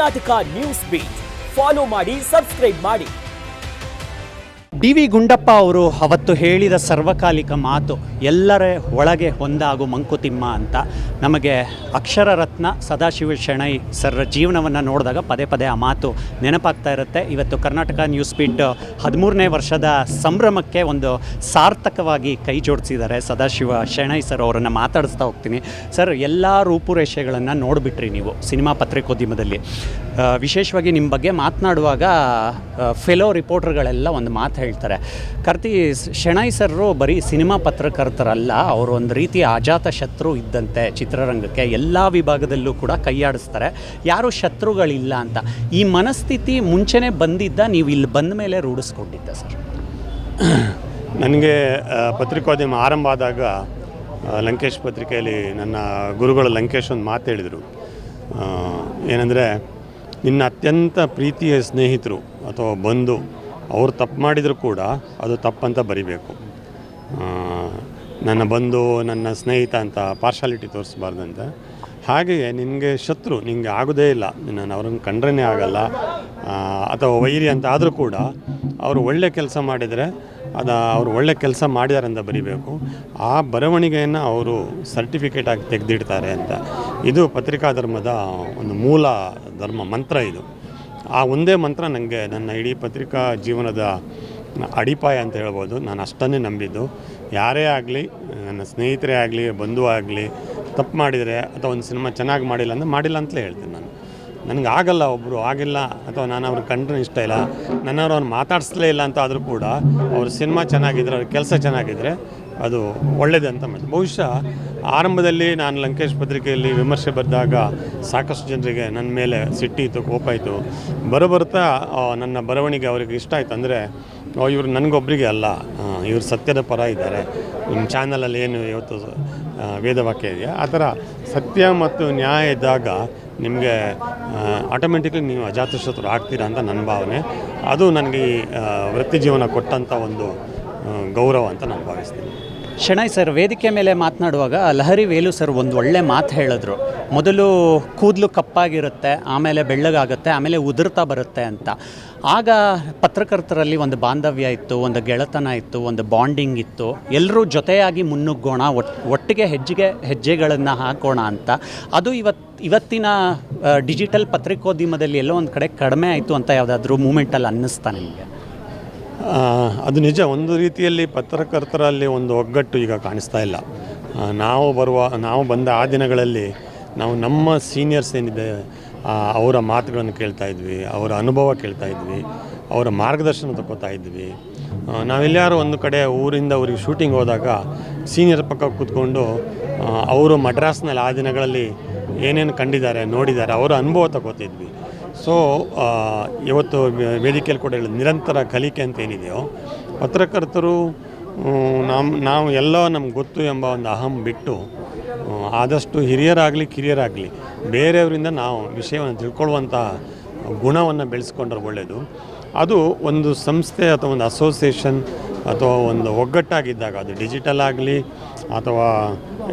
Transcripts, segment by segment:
Karnataka news beat follow ಮಾಡಿ, subscribe ಮಾಡಿ. DV. Gundappa ಅವರು ಅವತ್ತು ಹೇಳಿದ ಸರ್ವಕಾಲಿಕ ಮಾತು ಎಲ್ಲರ ಒಳಗೆ ಒಂದಾಗು ಮಂಕುತಿಮ್ಮ ಅಂತ. ನಮಗೆ ಅಕ್ಷರ ರತ್ನ ಸದಾಶಿವ ಶೆಣೈ ಸರ್ ಜೀವನವನ್ನು ನೋಡಿದಾಗ ಪದೇ ಪದೇ ಆ ಮಾತು ನೆನಪಾಗ್ತಾ ಇರುತ್ತೆ. ಇವತ್ತು ಕರ್ನಾಟಕ ನ್ಯೂಸ್ ಬೀಟ್ 13ನೇ ವರ್ಷದ ಸಂಭ್ರಮಕ್ಕೆ ಒಂದು ಸಾರ್ಥಕವಾಗಿ ಕೈ ಜೋಡಿಸಿದ್ದಾರೆ ಸದಾಶಿವ ಶೆಣೈ ಸರ್. ಅವರನ್ನು ಮಾತಾಡಿಸ್ತಾ ಹೋಗ್ತೀನಿ. ಸರ್, ಎಲ್ಲ ರೂಪುರೇಷೆಗಳನ್ನು ನೋಡಿಬಿಟ್ರಿ ನೀವು ಸಿನಿಮಾ ಪತ್ರಿಕೋದ್ಯಮದಲ್ಲಿ. ವಿಶೇಷವಾಗಿ ನಿಮ್ಮ ಬಗ್ಗೆ ಮಾತನಾಡುವಾಗ ಫೆಲೋ ರಿಪೋರ್ಟರ್ಗಳೆಲ್ಲ ಒಂದು ಮಾತು ಹೇಳ್ತಾರೆ. ಶೆಣೈ ಸರ್ರು ಬರೀ ಸಿನಿಮಾ ಪತ್ರಕರ್ತರಲ್ಲ, ಅವರು ಒಂದು ರೀತಿಯ ಅಜಾತ ಶತ್ರು ಇದ್ದಂತೆ ಚಿತ್ರರಂಗಕ್ಕೆ. ಎಲ್ಲ ವಿಭಾಗದಲ್ಲೂ ಕೂಡ ಕೈಯಾಡಿಸ್ತಾರೆ, ಯಾರೂ ಶತ್ರುಗಳಿಲ್ಲ ಅಂತ. ಈ ಮನಸ್ಥಿತಿ ಮುಂಚೆನೇ ಬಂದಿದ್ದ, ನೀವು ಇಲ್ಲಿ ಬಂದ ಮೇಲೆ ರೂಢಿಸ್ಕೊಂಡಿದ್ದ ಸರ್? ನನಗೆ ಪತ್ರಿಕೋದ್ಯಮ ಆರಂಭ ಆದಾಗ ಲಂಕೇಶ್ ಪತ್ರಿಕೆಯಲ್ಲಿ ನನ್ನ ಗುರುಗಳು ಲಂಕೇಶ್ ಒಂದು ಮಾತು ಹೇಳಿದರು. ಏನಂದರೆ, ನಿನ್ನ ಅತ್ಯಂತ ಪ್ರೀತಿಯ ಸ್ನೇಹಿತರು ಅಥವಾ ಬಂಧು ಅವರು ತಪ್ಪು ಮಾಡಿದರೂ ಕೂಡ ಅದು ತಪ್ಪಂತ ಬರಿಬೇಕು. ನನ್ನ ಬಂಧು, ನನ್ನ ಸ್ನೇಹಿತ ಅಂತ ಪಾರ್ಶಾಲಿಟಿ ತೋರಿಸ್ಬಾರ್ದಂತ. ಹಾಗೆಯೇ ನಿನಗೆ ಶತ್ರು ನಿನಗೆ ಆಗೋದೇ ಇಲ್ಲ, ನಾನು ಅವ್ರನ್ನ ಕಂಡ್ರೇ ಆಗಲ್ಲ ಅಥವಾ ವೈರಿ ಅಂತ ಆದರೂ ಕೂಡ ಅವರು ಒಳ್ಳೆ ಕೆಲಸ ಮಾಡಿದರೆ ಅವರು ಒಳ್ಳೆ ಕೆಲಸ ಮಾಡಿದ್ದಾರೆ ಅಂತ ಬರಿಬೇಕು. ಆ ಬರವಣಿಗೆಯನ್ನು ಅವರು ಸರ್ಟಿಫಿಕೇಟ್ ಆಗಿ ತೆಗೆದಿಡ್ತಾರೆ ಅಂತ. ಇದು ಪತ್ರಿಕಾ ಧರ್ಮದ ಒಂದು ಮೂಲ ಧರ್ಮ ಮಂತ್ರ. ಇದು ಆ ಒಂದೇ ಮಂತ್ರ ನನಗೆ ನನ್ನ ಇಡೀ ಪತ್ರಿಕಾ ಜೀವನದ ಅಡಿಪಾಯ ಅಂತ ಹೇಳ್ಬೋದು. ನಾನು ಅಷ್ಟನ್ನೇ ನಂಬಿದ್ದು. ಯಾರೇ ಆಗಲಿ, ನನ್ನ ಸ್ನೇಹಿತರೇ ಆಗಲಿ, ಬಂಧು ಆಗಲಿ, ತಪ್ಪು ಮಾಡಿದರೆ ಅಥವಾ ಒಂದು ಸಿನಿಮಾ ಚೆನ್ನಾಗಿ ಮಾಡಿಲ್ಲ ಅಂದರೆ ಮಾಡಿಲ್ಲ ಅಂತಲೇ ಹೇಳ್ತೀನಿ ನಾನು. ನನಗೆ ಆಗಲ್ಲ, ಒಬ್ಬರು ಆಗಿಲ್ಲ ಅಥವಾ ನಾನು ಅವ್ರಿಗೆ ಕಂಡ್ರೆ ಇಷ್ಟ ಇಲ್ಲ, ನನ್ನವರು ಅವ್ನು ಮಾತಾಡಿಸ್ಲೇ ಇಲ್ಲ ಅಂತ ಆದರೂ ಕೂಡ ಅವ್ರ ಸಿನಿಮಾ ಚೆನ್ನಾಗಿದ್ದರೆ, ಅವ್ರ ಕೆಲಸ ಚೆನ್ನಾಗಿದ್ದರೆ ಅದು ಒಳ್ಳೆಯದು ಅಂತ ಮಾಡಿದೆ. ಬಹುಶಃ ಆರಂಭದಲ್ಲಿ ನಾನು ಲಂಕೇಶ್ ಪತ್ರಿಕೆಯಲ್ಲಿ ವಿಮರ್ಶೆ ಬರೆದಾಗ ಸಾಕಷ್ಟು ಜನರಿಗೆ ನನ್ನ ಮೇಲೆ ಸಿಟ್ಟಿತ್ತು, ಕೋಪ ಇತ್ತು. ಬರುತ್ತಾ ನನ್ನ ಬರವಣಿಗೆ ಅವರಿಗೆ ಇಷ್ಟ ಆಯಿತು. ಅಂದರೆ ಇವರು ನನಗೊಬ್ಬರಿಗೆ ಅಲ್ಲ, ಇವರು ಸತ್ಯದ ಪರ ಇದ್ದಾರೆ. ನಿಮ್ಮ ಚಾನಲಲ್ಲಿ ಏನು ಇವತ್ತು ವೇದವಾಕ್ಯ ಇದೆಯಾ, ಆ ಥರ ಸತ್ಯ ಮತ್ತು ನ್ಯಾಯ ಇದ್ದಾಗ ನಿಮಗೆ ಆಟೋಮೆಟಿಕ್ಲಿ ನೀವು ಅಜಾತಶತ್ರು ಆಗ್ತೀರಾ ಅಂತ ನನ್ನ ಭಾವನೆ. ಅದು ನನಗೆ ವೃತ್ತಿ ಜೀವನ ಕೊಟ್ಟಂಥ ಒಂದು ಗೌರವ ಅಂತ ನಾನು ಭಾವಿಸ್ತೀನಿ. ಶೆಣೈ ಸರ್, ವೇದಿಕೆ ಮೇಲೆ ಮಾತನಾಡುವಾಗ ಲಹರಿ ವೇಲು ಸರ್ ಒಂದು ಒಳ್ಳೆ ಮಾತು ಹೇಳಿದ್ರು. ಮೊದಲು ಕೂದಲು ಕಪ್ಪಾಗಿರುತ್ತೆ, ಆಮೇಲೆ ಬೆಳ್ಳಗಾಗುತ್ತೆ, ಆಮೇಲೆ ಉದುರ್ತಾ ಬರುತ್ತೆ ಅಂತ. ಆಗ ಪತ್ರಕರ್ತರಲ್ಲಿ ಒಂದು ಬಾಂಧವ್ಯ ಇತ್ತು, ಒಂದು ಗೆಳೆತನ ಇತ್ತು, ಒಂದು ಬಾಂಡಿಂಗ್ ಇತ್ತು. ಎಲ್ಲರೂ ಜೊತೆಯಾಗಿ ಮುನ್ನುಗ್ಗೋಣ, ಒಟ್ಟಿಗೆ ಹೆಜ್ಜೆಗಳನ್ನು ಹಾಕೋಣ ಅಂತ. ಅದು ಇವತ್ತಿನ ಡಿಜಿಟಲ್ ಪತ್ರಿಕೋದ್ಯಮದಲ್ಲಿ ಎಲ್ಲೋ ಒಂದು ಕಡೆ ಕಡಿಮೆ ಆಯಿತು ಅಂತ ಯಾವುದಾದ್ರೂ ಮೂಮೆಂಟಲ್ಲಿ ಅನ್ನಿಸ್ತಾ ನಿಮಗೆ? ಅದು ನಿಜ. ಒಂದು ರೀತಿಯಲ್ಲಿ ಪತ್ರಕರ್ತರಲ್ಲಿ ಒಂದು ಒಗ್ಗಟ್ಟು ಈಗ ಕಾಣಿಸ್ತಾ ಇಲ್ಲ. ನಾವು ಬಂದ ಆ ದಿನಗಳಲ್ಲಿ ನಾವು ನಮ್ಮ ಸೀನಿಯರ್ಸ್ ಏನಿದೆ ಅವರ ಮಾತುಗಳನ್ನು ಕೇಳ್ತಾ ಇದ್ವಿ, ಅವರ ಅನುಭವ ಕೇಳ್ತಾ ಇದ್ವಿ, ಅವರ ಮಾರ್ಗದರ್ಶನ ತಗೋತಾ ಇದ್ವಿ. ನಾವೆಲ್ಲರೂ ಒಂದು ಕಡೆ ಊರಿಂದ ಊರಿಗೆ ಶೂಟಿಂಗ್ ಹೋದಾಗ ಸೀನಿಯರ್ ಪಕ್ಕ ಕೂತ್ಕೊಂಡು ಅವರು ಮಡ್ರಾಸ್ನಲ್ಲಿ ಆ ದಿನಗಳಲ್ಲಿ ಏನೇನು ಕಂಡಿದ್ದಾರೆ, ನೋಡಿದ್ದಾರೆ, ಅವರ ಅನುಭವ ತಗೋತಿದ್ವಿ. ಸೊ ಇವತ್ತು ವೇದಿಕೆಯಲ್ಲಿ ಕೂಡ ಹೇಳಿದ ನಿರಂತರ ಕಲಿಕೆ ಅಂತ ಏನಿದೆಯೋ, ಪತ್ರಕರ್ತರು ನಾವು ಎಲ್ಲ ನಮ್ಗೆ ಗೊತ್ತು ಎಂಬ ಒಂದು ಅಹಂ ಬಿಟ್ಟು ಆದಷ್ಟು ಹಿರಿಯರಾಗಲಿ ಕಿರಿಯರಾಗಲಿ ಬೇರೆಯವರಿಂದ ನಾವು ವಿಷಯವನ್ನು ತಿಳ್ಕೊಳ್ಳುವಂಥ ಗುಣವನ್ನು ಬೆಳೆಸ್ಕೊಂಡ್ರೆ ಒಳ್ಳೆಯದು. ಅದು ಒಂದು ಸಂಸ್ಥೆ ಅಥವಾ ಒಂದು ಅಸೋಸಿಯೇಷನ್ ಅಥವಾ ಒಂದು ಒಗ್ಗಟ್ಟಾಗಿದ್ದಾಗ, ಅದು ಡಿಜಿಟಲ್ ಆಗಲಿ ಅಥವಾ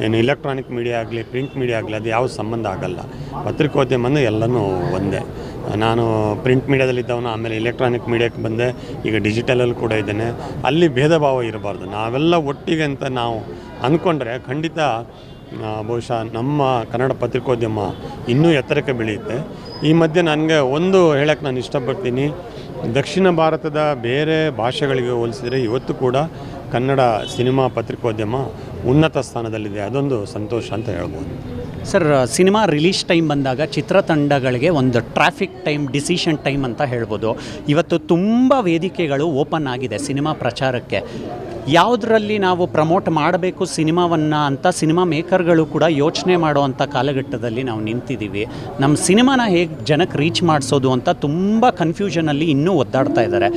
ಏನು ಇಲೆಕ್ಟ್ರಾನಿಕ್ ಮೀಡಿಯಾ ಆಗಲಿ, ಪ್ರಿಂಟ್ ಮೀಡಿಯಾ ಆಗಲಿ, ಅದು ಯಾವ ಸಂಬಂಧ ಆಗಲ್ಲ. ಪತ್ರಿಕೋದ್ಯಮ ಎಲ್ಲನೂ ಒಂದೇ. ನಾನು ಪ್ರಿಂಟ್ ಮೀಡಿಯಾದಲ್ಲಿದ್ದವನು, ಆಮೇಲೆ ಇಲೆಕ್ಟ್ರಾನಿಕ್ ಮೀಡಿಯಾಕ್ಕೆ ಬಂದೆ, ಈಗ ಡಿಜಿಟಲಲ್ಲಿ ಕೂಡ ಇದ್ದೇನೆ. ಅಲ್ಲಿ ಭೇದ ಭಾವ ಇರಬಾರ್ದು. ನಾವೆಲ್ಲ ಒಟ್ಟಿಗೆ ಅಂತ ನಾವು ಅಂದ್ಕೊಂಡ್ರೆ ಖಂಡಿತ ಬಹುಶಃ ನಮ್ಮ ಕನ್ನಡ ಪತ್ರಿಕೋದ್ಯಮ ಇನ್ನೂ ಎತ್ತರಕ್ಕೆ ಬೆಳೆಯುತ್ತೆ. ಈ ಮಧ್ಯೆ ನನಗೆ ಒಂದು ಹೇಳಕ್ಕೆ ನಾನು ಇಷ್ಟಪಡ್ತೀನಿ. ದಕ್ಷಿಣ ಭಾರತದ ಬೇರೆ ಭಾಷೆಗಳಿಗೆ ಹೋಲಿಸಿದರೆ ಇವತ್ತು ಕೂಡ ಕನ್ನಡ ಸಿನಿಮಾ ಪತ್ರಿಕೋದ್ಯಮ ಉನ್ನತ ಸ್ಥಾನದಲ್ಲಿದೆ. ಅದೊಂದು ಸಂತೋಷ ಅಂತ ಹೇಳ್ಬೋದು. ಸರ್, ಸಿನಿಮಾ ರಿಲೀಸ್ ಟೈಮ್ ಬಂದಾಗ ಚಿತ್ರತಂಡಗಳಿಗೆ ಒಂದು ಟ್ರಾಫಿಕ್ ಟೈಮ್, ಡಿಸಿಷನ್ ಟೈಮ್ ಅಂತ ಹೇಳ್ಬೋದು. ಇವತ್ತು ತುಂಬ ವೇದಿಕೆಗಳು ಓಪನ್ ಆಗಿದೆ ಸಿನಿಮಾ ಪ್ರಚಾರಕ್ಕೆ. ಯಾವುದರಲ್ಲಿ ನಾವು ಪ್ರಮೋಟ್ ಮಾಡಬೇಕು ಸಿನಿಮಾವನ್ನು ಅಂತ ಸಿನಿಮಾ ಮೇಕರ್ಗಳು ಕೂಡ ಯೋಚನೆ ಮಾಡುವಂಥ ಕಾಲಘಟ್ಟದಲ್ಲಿ ನಾವು ನಿಂತಿದ್ದೀವಿ. ನಮ್ಮ ಸಿನಿಮಾನ ಹೇಗೆ ಜನಕ್ಕೆ ರೀಚ್ ಮಾಡಿಸೋದು ಅಂತ ತುಂಬ ಕನ್ಫ್ಯೂಷನಲ್ಲಿ ಇನ್ನೂ ಒದ್ದಾಡ್ತಾ ಇದ್ದಾರೆ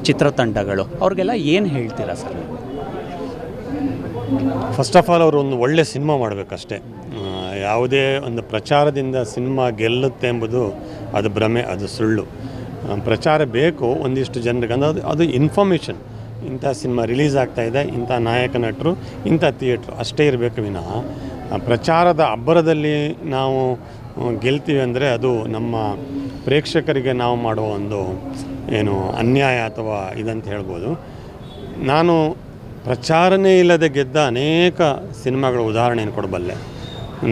ಚಿತ್ರತಂಡಗಳು. ಅವ್ರಿಗೆಲ್ಲ ಏನು ಹೇಳ್ತೀರಾ ಸರ್? ಫಸ್ಟ್ ಆಫ್ ಆಲ್ ಅವರು ಒಂದು ಒಳ್ಳೆ ಸಿನಿಮಾ ಮಾಡಬೇಕಷ್ಟೇ. ಯಾವುದೇ ಒಂದು ಪ್ರಚಾರದಿಂದ ಸಿನಿಮಾ ಗೆಲ್ಲುತ್ತೆ ಎಂಬುದು ಅದು ಭ್ರಮೆ, ಅದು ಸುಳ್ಳು. ಪ್ರಚಾರ ಬೇಕು ಒಂದಿಷ್ಟು ಜನರಿಗೆ, ಅಂದರೆ ಅದು ಇನ್ಫಾರ್ಮೇಷನ್. ಇಂಥ ಸಿನಿಮಾ ರಿಲೀಸ್ ಆಗ್ತಾಯಿದೆ, ಇಂಥ ನಾಯಕ ನಟರು, ಇಂಥ ಥಿಯೇಟ್ರು ಅಷ್ಟೇ ಇರಬೇಕು ವಿನಃ ಪ್ರಚಾರದ ಅಬ್ಬರದಲ್ಲಿ ನಾವು ಗೆಲ್ತೀವಿ ಅಂದರೆ ಅದು ನಮ್ಮ ಪ್ರೇಕ್ಷಕರಿಗೆ ನಾವು ಮಾಡುವ ಒಂದು ಏನು ಅನ್ಯಾಯ ಅಥವಾ ಇದಂತ ಹೇಳ್ಬೋದು. ನಾನು ಪ್ರಚಾರನೇ ಇಲ್ಲದೆ ಗೆದ್ದ ಅನೇಕ ಸಿನಿಮಾಗಳ ಉದಾಹರಣೆಯನ್ನು ಕೊಡಬಲ್ಲೆ.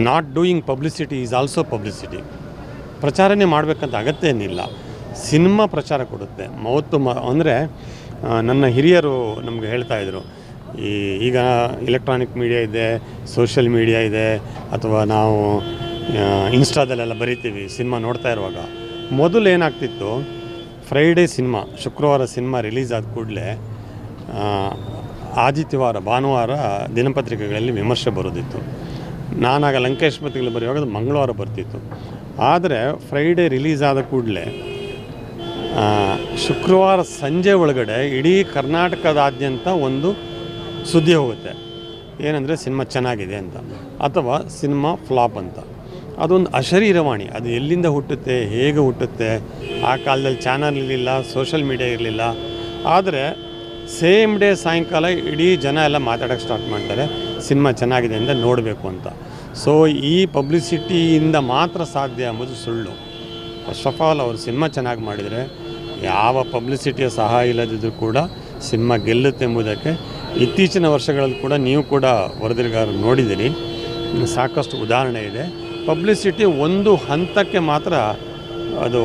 Not doing publicity is also publicity. ಪ್ರಚಾರನೇ ಮಾಡಬೇಕಂತ ಅಗತ್ಯ ಏನಿಲ್ಲ, ಸಿನಿಮಾ ಪ್ರಚಾರ ಕೊಡುತ್ತೆ. ಅಂದರೆ ನನ್ನ ಹಿರಿಯರು ನಮಗೆ ಹೇಳ್ತಾಯಿದ್ರು, ಈಗ ಎಲೆಕ್ಟ್ರಾನಿಕ್ ಮೀಡಿಯಾ ಇದೆ, ಸೋಷಿಯಲ್ ಮೀಡಿಯಾ ಇದೆ, ಅಥವಾ ನಾವು ಇನ್ಸ್ಟಾದಲ್ಲೆಲ್ಲ ಬರಿತೀವಿ ಸಿನಿಮಾ ನೋಡ್ತಾ ಇರುವಾಗ. ಮೊದಲು ಏನಾಗ್ತಿತ್ತು, ಫ್ರೈಡೇ ಸಿನಿಮಾ, ಶುಕ್ರವಾರ ಸಿನಿಮಾ ರಿಲೀಸ್ ಆದ ಕೂಡಲೇ ಆದಿತ್ಯವಾರ ಭಾನುವಾರ ದಿನಪತ್ರಿಕೆಗಳಲ್ಲಿ ವಿಮರ್ಶೆ ಬರೋದಿತ್ತು. ನಾನಾಗ ಲಂಕೇಶ್ ಪತ್ರಿಕೆಗಳು ಬರೆಯುವಾಗ ಅದು ಮಂಗಳವಾರ ಬರ್ತಿತ್ತು. ಆದರೆ ಫ್ರೈಡೇ ರಿಲೀಸ್ ಆದ ಕೂಡಲೇ ಶುಕ್ರವಾರ ಸಂಜೆ ಒಳಗಡೆ ಇಡೀ ಕರ್ನಾಟಕದಾದ್ಯಂತ ಒಂದು ಸುದ್ದಿ ಹೋಗುತ್ತೆ, ಏನಂದರೆ ಸಿನಿಮಾ ಚೆನ್ನಾಗಿದೆ ಅಂತ, ಅಥವಾ ಸಿನಿಮಾ ಫ್ಲಾಪ್ ಅಂತ. ಅದೊಂದು ಅಶರೀರವಾಣಿ. ಅದು ಎಲ್ಲಿಂದ ಹುಟ್ಟುತ್ತೆ, ಹೇಗೆ ಹುಟ್ಟುತ್ತೆ. ಆ ಕಾಲದಲ್ಲಿ ಚಾನಲ್ ಇರಲಿಲ್ಲ, ಸೋಷಲ್ ಮೀಡಿಯಾ ಇರಲಿಲ್ಲ. ಆದರೆ ಸೇಮ್ ಡೇ ಸಾಯಂಕಾಲ ಇಡೀ ಜನ ಎಲ್ಲ ಮಾತಾಡೋಕ್ಕೆ ಸ್ಟಾರ್ಟ್ ಮಾಡ್ತಾರೆ, ಸಿನಿಮಾ ಚೆನ್ನಾಗಿದೆ ಅಂತ ನೋಡಬೇಕು ಅಂತ. ಸೊ ಈ ಪಬ್ಲಿಸಿಟಿಯಿಂದ ಮಾತ್ರ ಸಾಧ್ಯ ಎಂಬುದು ಸುಳ್ಳು. ಫಸ್ಟ್ ಆಫ್ ಆಲ್ ಅವರು ಸಿನಿಮಾ ಚೆನ್ನಾಗಿ ಮಾಡಿದರೆ ಯಾವ ಪಬ್ಲಿಸಿಟಿಯ ಸಹಾಯ ಇಲ್ಲದಿದ್ದರೂ ಕೂಡ ಸಿನಿಮಾ ಗೆಲ್ಲುತ್ತೆ ಎಂಬುದಕ್ಕೆ ಇತ್ತೀಚಿನ ವರ್ಷಗಳಲ್ಲಿ ಕೂಡ ನೀವು ಕೂಡ ವರದಿಗಾರರು ನೋಡಿದ್ದೀರಿ, ಸಾಕಷ್ಟು ಉದಾಹರಣೆ ಇದೆ. ಪಬ್ಲಿಸಿಟಿ ಒಂದು ಹಂತಕ್ಕೆ ಮಾತ್ರ ಅದು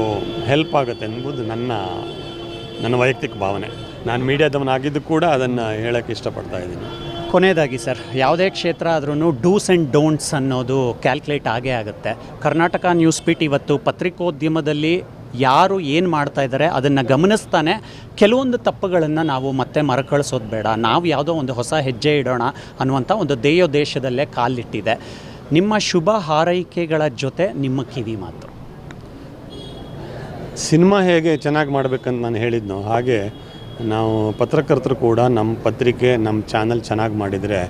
ಹೆಲ್ಪ್ ಆಗುತ್ತೆ ಎಂಬುದು ನನ್ನ ವೈಯಕ್ತಿಕ ಭಾವನೆ. ನಾನು ಮೀಡಿಯಾದವನಾಗಿದ್ದು ಕೂಡ ಅದನ್ನು ಹೇಳೋಕ್ಕೆ ಇಷ್ಟಪಡ್ತಾ ಇದ್ದೀನಿ. ಕೊನೆಯದಾಗಿ ಸರ್, ಯಾವುದೇ ಕ್ಷೇತ್ರ ಆದ್ರೂ ಡೂಸ್ ಆ್ಯಂಡ್ ಡೋಂಟ್ಸ್ ಅನ್ನೋದು ಕ್ಯಾಲ್ಕುಲೇಟ್ ಆಗೇ ಆಗುತ್ತೆ. ಕರ್ನಾಟಕ ನ್ಯೂಸ್ ಬೀಟ್ ಇವತ್ತು ಪತ್ರಿಕೋದ್ಯಮದಲ್ಲಿ ಯಾರು ಏನು ಮಾಡ್ತಾ ಇದ್ದಾರೆ ಅದನ್ನು ಗಮನಿಸ್ತಾನೆ ಕೆಲವೊಂದು ತಪ್ಪುಗಳನ್ನು ನಾವು ಮತ್ತೆ ಮರುಕಳಿಸೋದು ಬೇಡ, ನಾವು ಯಾವುದೋ ಒಂದು ಹೊಸ ಹೆಜ್ಜೆ ಇಡೋಣ ಅನ್ನುವಂಥ ಒಂದು ದೇಶದಲ್ಲೇ ಕಾಲಿಟ್ಟಿದೆ. ನಿಮ್ಮ ಶುಭ ಹಾರೈಕೆಗಳ ಜೊತೆ ನಿಮ್ಮ ಕಿವಿ ಮಾತು. ಸಿನಿಮಾ ಹೇಗೆ ಚೆನ್ನಾಗಿ ಮಾಡಬೇಕಂತ ನಾನು ಹೇಳಿದ್ನೋ ಹಾಗೆ ನಾವು ಪತ್ರಕರ್ತರು ಕೂಡ ನಮ್ಮ ಪತ್ರಿಕೆ, ನಮ್ಮ ಚಾನಲ್ ಚೆನ್ನಾಗಿ ಮಾಡಿದರೆ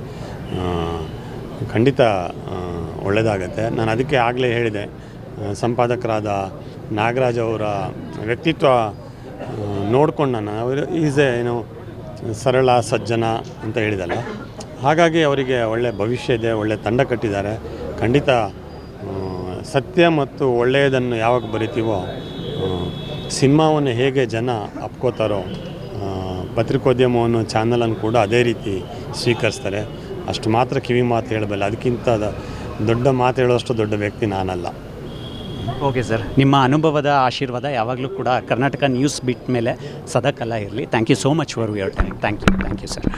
ಖಂಡಿತ ಒಳ್ಳೆಯದಾಗತ್ತೆ. ನಾನು ಅದಕ್ಕೆ ಆಗಲೇ ಹೇಳಿದೆ, ಸಂಪಾದಕರಾದ ನಾಗರಾಜ್ ಅವರ ವ್ಯಕ್ತಿತ್ವ ನೋಡ್ಕೊಂಡು ಅವರು ಏನು ಸರಳ ಸಜ್ಜನ ಅಂತ ಹೇಳಿದಲ್ಲ, ಹಾಗಾಗಿ ಅವರಿಗೆ ಒಳ್ಳೆಯ ಭವಿಷ್ಯ ಇದೆ, ಒಳ್ಳೆಯ ತಂಡ ಕಟ್ಟಿದ್ದಾರೆ. ಖಂಡಿತ ಸತ್ಯ ಮತ್ತು ಒಳ್ಳೆಯದನ್ನು ಯಾವಾಗ ಬರಿತೀವೋ, ಸಿನಿಮಾವನ್ನು ಹೇಗೆ ಜನ ಅಪ್ಕೋತಾರೋ ಪತ್ರಿಕೋದ್ಯಮವನ್ನು ಚಾನಲನ್ನು ಕೂಡ ಅದೇ ರೀತಿ ಸ್ವೀಕರಿಸ್ತಾರೆ. ಅಷ್ಟು ಮಾತ್ರ ಕಿವಿ ಮಾತು ಹೇಳಬಲ್ಲ, ಅದಕ್ಕಿಂತ ದೊಡ್ಡ ಮಾತು ಹೇಳೋಷ್ಟು ದೊಡ್ಡ ವ್ಯಕ್ತಿ ನಾನಲ್ಲ. ಓಕೆ ಸರ್, ನಿಮ್ಮ ಅನುಭವದ ಆಶೀರ್ವಾದ ಯಾವಾಗಲೂ ಕೂಡ ಕರ್ನಾಟಕ ನ್ಯೂಸ್ ಬೀಟ್ ಮೇಲೆ ಸದಾಕಾಲ ಇರಲಿ. Thank you so much for your time. Thank you sir.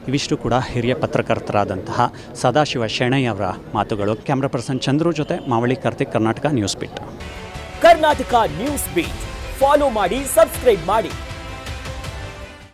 ಇವಿಷ್ಟು ಕೂಡ ಹಿರಿಯ ಪತ್ರಕರ್ತರಾದಂತಹ ಸದಾಶಿವ ಶೆಣೈ ಅವರ ಮಾತುಗಳು. ಕ್ಯಾಮ್ರಾ ಪರ್ಸನ್ ಚಂದ್ರು ಜೊತೆ Mavali Karthik, Karnataka news beat. Karnataka news beat follow ಮಾಡಿ, ಸಬ್ಸ್ಕ್ರೈಬ್ ಮಾಡಿ.